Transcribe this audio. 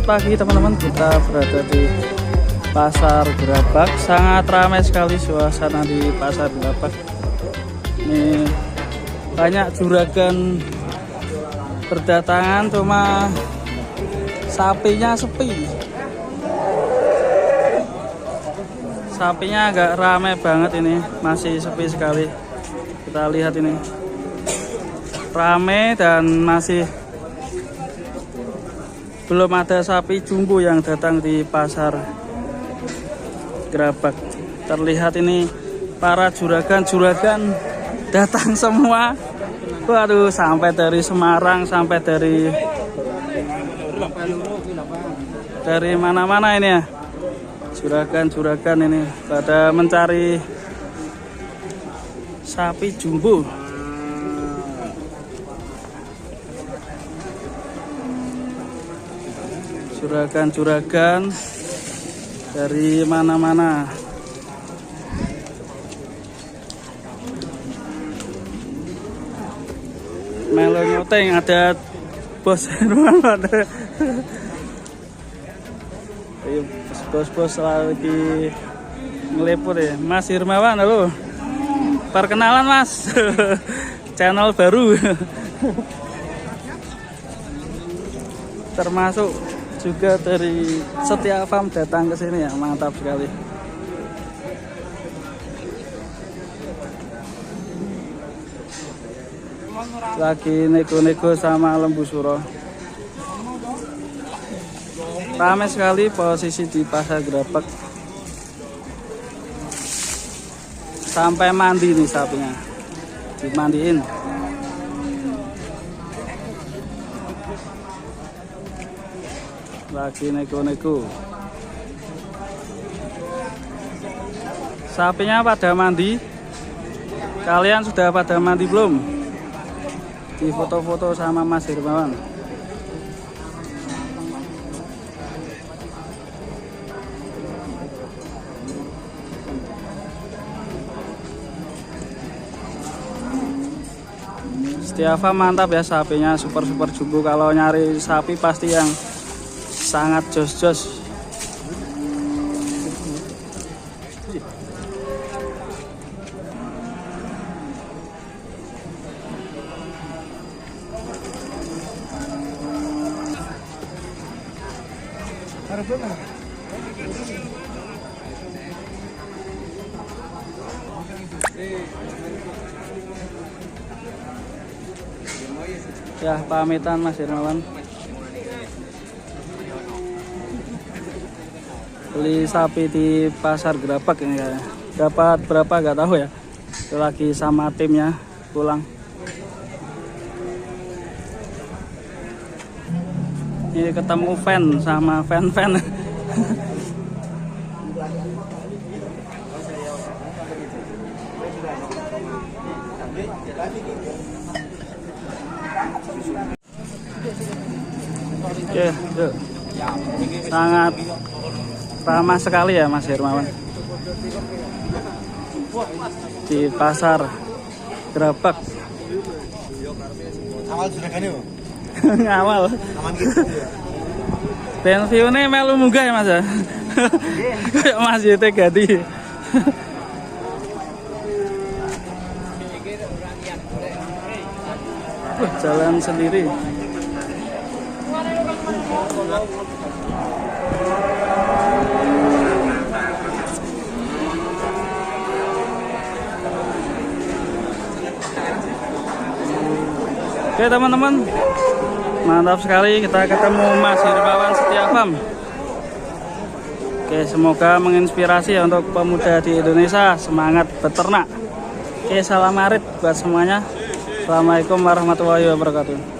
Selamat pagi teman-teman, kita berada di Pasar Gerabak. Sangat ramai sekali suasana di Pasar Gerabak. Ini banyak juragan berdatangan, cuma sapinya sepi. Sapinya agak ramai banget ini, masih sepi sekali. Kita lihat ini, ramai dan masih belum ada sapi jumbo yang datang di Pasar Gerabak. Terlihat ini para juragan-juragan datang semua. Waduh, sampai dari Semarang, sampai dari mana-mana ini ya. Juragan-juragan ini pada mencari sapi jumbo. Juragan-juragan dari mana-mana. Melo nyoteng, ada bos rumah. Bos-bos lagi ngeliput ya. Mas Hirmawan, halo. Perkenalan Mas. Channel baru. Termasuk juga dari Setia Farm datang ke sini ya, mantap sekali. Lagi nego-nego sama lembu suro. Ramai sekali posisi di Pasar Gerabak. Sampai mandi nih sapinya, dimandiin. Lagi nego-nego. Sapinya pada mandi. Kalian sudah pada mandi belum? Di foto-foto sama Mas Hirmawan. Setia Farm mantap ya, sapinya super jumbo. Kalau nyari sapi pasti yang sangat jos-jos. Ya, pamitan Mas Hirmawan. Beli sapi di Pasar Gerabak ini ya. Dapat berapa gak tahu ya. Itu lagi sama timnya pulang. Ini ketemu fan sama fan-fan. Oke, yuk. Sangat ramah sekali ya Mas Hirmawan di Pasar Gerabak. Awal juragannya Ngawal. Pensiunnya melu munggah ya Mas ya. Kayak Mas YT Gadi. Jalan sendiri. Oke teman-teman, mantap sekali kita ketemu Mas Hirmawan Setia Farm. Oke, semoga menginspirasi ya untuk pemuda di Indonesia semangat beternak. Oke, salam arit buat semuanya. Assalamualaikum warahmatullahi wabarakatuh.